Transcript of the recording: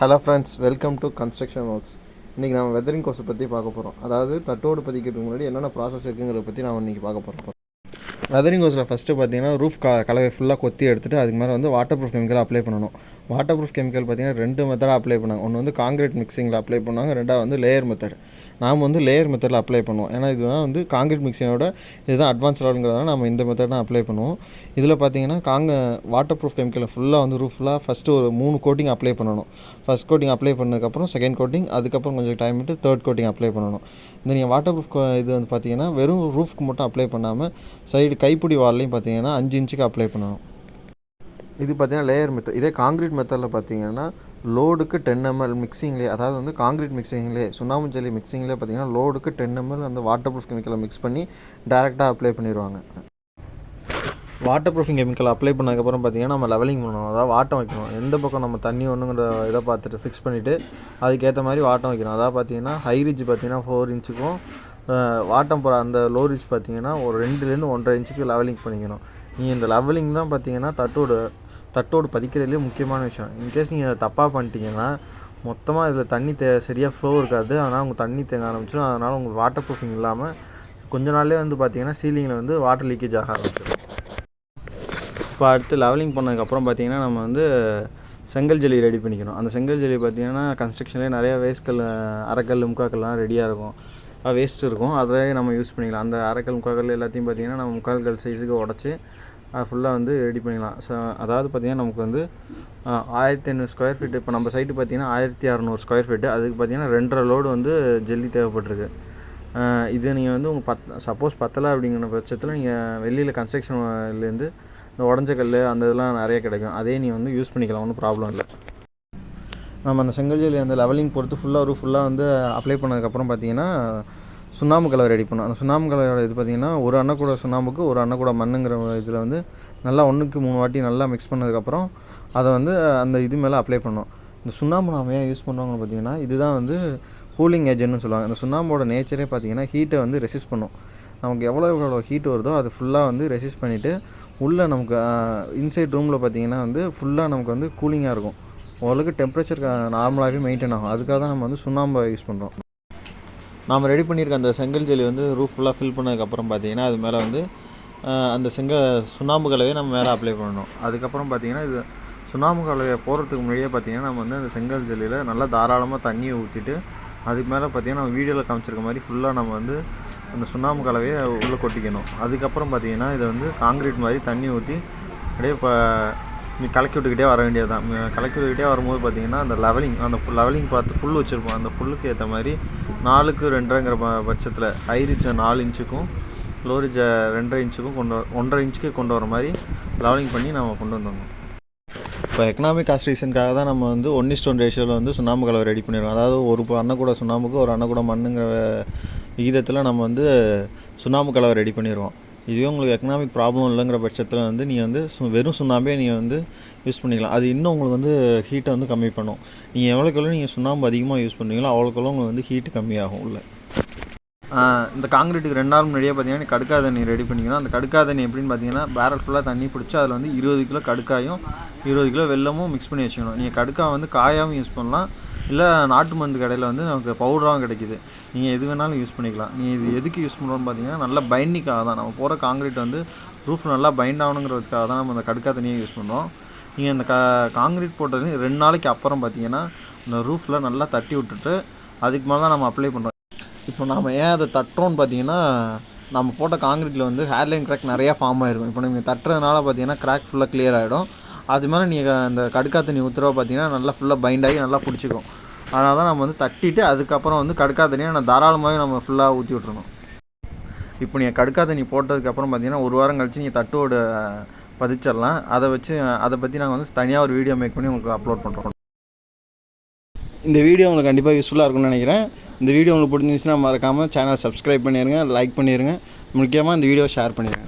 Hello friends, welcome to construction works. இன்றைக்கி நம்ம weathering கோர்ஸை பற்றி பார்க்க போகிறோம். அதாவது தட்டோடு பதிக்கிறதுக்கு முன்னாடி என்னென்ன ப்ராசஸ் இருக்குங்கிறத பற்றி நான் இன்றைக்கி பார்க்க போகிறோம். வெதரிங் கோர்ஸில் ஃபஸ்ட்டு பார்த்தீங்கன்னா ரூஃப் கலவை ஃபுல்லாக கொத்தி எடுத்துகிட்டு அதுக்கு மேலே வந்து வாட்டர் ப்ரூஃப் கெமிக்கல் அப்ளை பண்ணணும். வாட்டர் ப்ரூஃப் கெமிக்கல் பார்த்தீங்கன்னா 2 மெத்தடாக அப்ளை பண்ணாங்க. ஒன்று வந்து காங்கிரீட் மிக்சிங்கில் அப்ளை பண்ணாங்க, ரெண்டாவது வந்து லேயர் மெத்தட். நாம் வந்து லேயர் மெத்தடில் அப்ளை பண்ணுவோம். ஏன்னா இதுதான் வந்து காங்கிரீட் மிக்சிங்கோட இதுதான் அட்வான்ஸ் லெவலுங்கிறதுனால நம்ம இந்த மெத்தட் தான் அப்ளை பண்ணுவோம். இதில் பார்த்தீங்கன்னா வாட்டர் ப்ரூஃப் கெமிக்கலை ஃபுல்லாக வந்து ரூஃப் ஃபுல்லாக ஃபஸ்ட்டு ஒரு 3 கோட்டிங் அப்ளை பண்ணணும். ஃபஸ்ட் கோட்டிங் அப்ளை பண்ணதுக்கப்புறம் செகண்ட் கோட்டிங், அதுக்கப்புறம் கொஞ்சம் டைம் விட்டு தேர்ட் கோட்டிங் அப்ளை பண்ணணும். இந்த நீங்கள் வாட்டர் ப்ரூஃப் இது வந்து பார்த்தீங்கன்னா வெறும் ரூஃப்க்கு மட்டும் அப்ளை பண்ணாமல் சைடு கைப்பிடி வால்லையும் பார்த்தீங்கன்னா 5 இன்ச்சுக்கு அப்ளை பண்ணணும். இது பார்த்தீங்கன்னா லேயர் மெத்தட். இதே காங்கிரீட் மெத்தடில் பார்த்தீங்கன்னா லோடுக்கு 10 ml மிக்சிங்லேயே, அதாவது வந்து காங்கிரீட் மிக்சிங்லேயே சுண்ணாம்பு ஜல்லி மிக்சிங்லேயே பார்த்தீங்கன்னா லோடுக்கு 10 ml அந்த வாட்டர் ப்ரூஃப் கெமிக்கலை மிக்ஸ் பண்ணி டேரெக்டாக அப்ளை பண்ணிடுவாங்க. வாட்டர் ப்ரூஃபிங் கெமிக்கல் அப்ளை பண்ணதுக்கப்புறம் பார்த்தீங்கன்னா நம்ம லெவலிங் பண்ணணும். அதாவது வாட்டம் வைக்கணும். எந்த பக்கம் நம்ம தண்ணி ஒன்றுங்கிற இதை பார்த்துட்டு ஃபிக்ஸ் பண்ணிவிட்டு அதுக்கேற்ற மாதிரி வாட்டம் வைக்கணும். அதாவது பார்த்தீங்கன்னா ஹை ரிட்ஜ் பார்த்தீங்கன்னா 4 இன்ச்சுக்கும் வாட்டம் போகிற அந்த லோ ரிட்ஜ் பார்த்தீங்கன்னா ஒரு 2லேருந்து 1.5 இன்ச்சுக்கு லெவலிங் பண்ணிக்கணும். நீங்கள் இந்த லெவலிங் தான் பார்த்தீங்கன்னா தட்டோடு பதிக்கிறதுலேயே முக்கியமான விஷயம். இன்கேஸ் நீங்கள் தப்பாக பண்ணிட்டீங்கன்னா மொத்தமாக இதில் தண்ணி சரியாக ஃப்ளோ இருக்காது. அதனால் உங்கள் தண்ணி தேங்க ஆரம்பிச்சிடும். அதனால் உங்கள் வாட்டர் ப்ரூஃபிங் இல்லாமல் கொஞ்ச நாள்லேயே வந்து பார்த்தீங்கன்னா சீலிங்கில் வந்து வாட்டர் லீக்கேஜ் ஆக ஆரம்பிச்சிடும். இப்போ அடுத்து லெவலிங் பண்ணதுக்கப்புறம் பார்த்தீங்கன்னா நம்ம வந்து செங்கல் ஜல்லி ரெடி பண்ணிக்கணும். அந்த செங்கல் ஜல்லி பார்த்தீங்கன்னா கன்ஸ்ட்ரக்ஷன்லேயே நிறையா வேஸ்ட்கல், அரைக்கல், முக்காக்கல்லாம் ரெடியாக இருக்கும், வேஸ்ட் இருக்கும். அதை நம்ம யூஸ் பண்ணிக்கலாம். அந்த அரைக்கல், முக்காக்கல் எல்லாத்தையும் பார்த்தீங்கன்னா நம்ம முக்கால்கல் சைஸுக்கு உடச்சி ஃபுல்லாக வந்து ரெடி பண்ணிக்கலாம். அதாவது பார்த்திங்கன்னா நமக்கு வந்து 1500 ஸ்கொயர் ஃபீட். இப்போ நம்ம சைட்டு பார்த்திங்கன்னா 1600 ஸ்கொயர் ஃபீட்டு. அதுக்கு பார்த்திங்கன்னா 2.5 லோடு வந்து ஜல்லி தேவைப்பட்டிருக்கு. இது நீங்கள் வந்து உங்கள் சப்போஸ் பத்தலை அப்படிங்கிற பட்சத்தில் நீங்கள் வெளியில் கன்ஸ்ட்ரக்ஷன்லேருந்து இந்த உடஞ்ச கல் அந்த இதெல்லாம் நிறைய கிடைக்கும். அதே நீங்கள் வந்து யூஸ் பண்ணிக்கலாம், ஒன்றும் ப்ராப்ளம் இல்லை. நம்ம அந்த செங்கல் ஜல்லி அந்த லெவலிங் பொறுத்து ஃபுல்லாக வந்து அப்ளை பண்ணதுக்கப்புறம் பார்த்திங்கன்னா சுண்ணாம்பு கலவை ரெடி பண்ணும். அந்த சுண்ணாம்பு கலவையோட இது பார்த்திங்கன்னா ஒரு அன்னக்கூட சுண்ணாம்புக்கு ஒரு அன்னக்கூட மண்ணுங்கிற இதில் வந்து நல்லா 1க்கு 3 வாட்டி நல்லா மிக்ஸ் பண்ணதுக்கப்புறம் அதை வந்து அந்த இது மேலே அப்ளை பண்ணோம். இந்த சுண்ணாம்பு நாம் ஏன் யூஸ் பண்ணுவாங்கன்னு பார்த்திங்கன்னா இதுதான் வந்து கூலிங் ஏஜென்ட்னு சொல்லுவாங்க. அந்த சுண்ணாம்போட நேச்சரே பார்த்திங்கன்னா ஹீட்டை வந்து ரெசிஸ்ட் பண்ணும். நமக்கு எவ்வளோ ஹீட் வருதோ அது ஃபுல்லாக வந்து ரெசிஸ்ட் பண்ணிவிட்டு உள்ளே நமக்கு இன்சைட் ரூமில் பார்த்திங்கன்னா வந்து ஃபுல்லாக நமக்கு வந்து கூலிங்காக இருக்கும். ஓரளவுக்கு டெம்பரேச்சர் நார்மலாகவே மெயின்டைன் ஆகும். அதுக்காக தான் நம்ம வந்து சுண்ணாம்பை யூஸ் பண்ணுறோம். நாம் ரெடி பண்ணியிருக்க அந்த செங்கல் ஜல்லி வந்து ரூஃப் ஃபுல்லாக ஃபில் பண்ணதுக்கப்புறம் பார்த்திங்கன்னா அது மேலே வந்து அந்த சுண்ணாம்பு கலவையை நம்ம மேலே அப்ளை பண்ணணும். அதுக்கப்புறம் பார்த்திங்கன்னா இது சுண்ணாம்பு கலவையை போடுறதுக்கு முன்னாடியே பார்த்திங்கன்னா நம்ம வந்து அந்த செங்கல் ஜல்லியில் நல்லா தாராளமாக தண்ணியை ஊற்றிட்டு அதுக்கு மேலே பார்த்திங்கன்னா நம்ம வீடியோவில் காமிச்சிருக்க மாதிரி ஃபுல்லாக நம்ம வந்து அந்த சுண்ணாம்பு கலவையை உள்ளே கொட்டிக்கணும். அதுக்கப்புறம் பார்த்திங்கன்னா இதை வந்து காங்கிரீட் மாதிரி தண்ணி ஊற்றி அப்படியே நீ கலக்கி விட்டுக்கிட்டே வர வேண்டியது தான். கலக்கி விட்டுக்கிட்டே வரும்போது பார்த்திங்கன்னா அந்த லெவலிங் பார்த்து புல் வச்சுருப்போம். அந்த புல்லுக்கு ஏற்ற மாதிரி 4க்கு 2.5ங்கிற பட்சத்தில் ஹை ரிட்ஜை 4 இன்ச்சுக்கும் லோ ரிட்ஜை 2.5 இன்ச்சுக்கும் 1.5 இன்ச்சுக்கு கொண்டு வர மாதிரி லெவலிங் பண்ணி நம்ம கொண்டு வந்துடணும். இப்போ எக்கனாமிக் காஸ்ட் ரீசனுக்காக தான் நம்ம வந்து 1:1 ரேஷியோவில் வந்து சுண்ணாம்பு கலவை ரெடி பண்ணிடுவோம். அதாவது ஒரு அன்னக்கூட சுண்ணாம்புக்கு ஒரு அன்னக்கூட மண்ணுங்கிற விகிதத்தில் நம்ம வந்து சுண்ணாம்பு கலவை ரெடி பண்ணிடுவோம். இதுவே உங்களுக்கு எக்கனாமிக் ப்ராப்ளம் இல்லைங்கிற பட்சத்தில் வந்து நீங்கள் வந்து வெறும் சுண்ணாம்பே நீங்கள் வந்து யூஸ் பண்ணிக்கலாம். அது இன்னும் உங்களுக்கு வந்து ஹீட்டை வந்து கம்மி பண்ணும். நீங்கள் எவ்வளோக்கெவ்வளோ நீங்கள் சுண்ணாம்பு அதிகமாக யூஸ் பண்ணுறீங்களோ அவ்வளோக்கெவ்வளோ உங்களுக்கு வந்து ஹீட்டு கம்மியாகும் உள்ள. இந்த காங்கிரீட்டுக்கு 2 நாள் முன்னாடியே பார்த்தீங்கன்னா கடுக்கா தண்ணி ரெடி பண்ணிக்கணும். அந்த கடுக்கா தண்ணி எப்படின்னு பார்த்தீங்கன்னா பேரல் ஃபுல்லாக தண்ணி பிடிச்சி அதில் வந்து 20 கிலோ கடுக்காயும் 20 கிலோ வெல்லமும் மிக்ஸ் பண்ணி வச்சுக்கணும். நீங்கள் கடுக்கா வந்து காயாகவும் யூஸ் பண்ணலாம், இல்லை நாட்டு மருந்து கடையில் வந்து நமக்கு பவுடராகவும் கிடைக்கிது. நீங்கள் எது வேணாலும் யூஸ் பண்ணிக்கலாம். நீங்கள் இது எதுக்கு யூஸ் பண்ணுறோன்னு பார்த்தீங்கன்னா நல்லா பைண்டிங்காக தான். நம்ம போகிற காங்கிரீட் வந்து ரூஃப் நல்லா பைண்ட் ஆகணுங்கிறதுக்காக தான் நம்ம அந்த கடுக்கா தண்ணியை யூஸ் பண்ணுறோம். நீங்கள் இந்த காங்கிரீட் போட்டது 2 நாளைக்கு அப்புறம் பார்த்தீங்கன்னா இந்த ரூஃபில் நல்லா தட்டி விட்டுட்டு அதுக்கு மேலே தான் நம்ம அப்ளை பண்ணுறோம். இப்போ நாம் ஏன் அதை தட்டுறோன்னு பார்த்தீங்கன்னா நம்ம போட்ட காங்கிரீட்டில் வந்து ஹேர்லைன் கிராக் நிறையா ஃபார்ம் ஆகிருக்கும். இப்போ நீங்கள் தட்டுறதுனால பார்த்தீங்கன்னா கிராக் ஃபுல்லாக கிளியர் ஆகிடும். அது மேலே நீங்கள் அந்த கடுக்கா தண்ணி ஊற்றுறவ பார்த்தீங்கன்னா நல்லா ஃபுல்லாக பைண்ட் ஆகி நல்லா பிடிச்சிக்கும். அதனால தான் நம்ம வந்து தட்டிட்டு அதுக்கப்புறம் வந்து கடுக்கா தண்ணியை தாராளமாகவே நம்ம ஃபுல்லாக ஊற்றி விட்றணும். இப்போ நீங்கள் கடுக்கா தண்ணி போட்டதுக்கப்புறம் பார்த்தீங்கன்னா 1 வாரம் கழிச்சு நீங்கள் தட்டோடு பதிச்சிடலாம். அதை பற்றி நாங்கள் வந்து தனியாக ஒரு வீடியோ மேக் பண்ணி உங்களுக்கு அப்லோட் பண்ணுறோம். இந்த வீடியோ உங்களுக்கு கண்டிப்பாக யூஸ்ஃபுல்லாக இருக்கும்னு நினைக்கிறேன். இந்த வீடியோ உங்களுக்கு பிடிச்சிருந்துச்சுன்னா மறக்காமல் சேனல் சப்ஸ்கிரைப் பண்ணிடுங்க, லைக் பண்ணிடுங்க, முக்கியமாக இந்த வீடியோ ஷேர் பண்ணிடுங்க.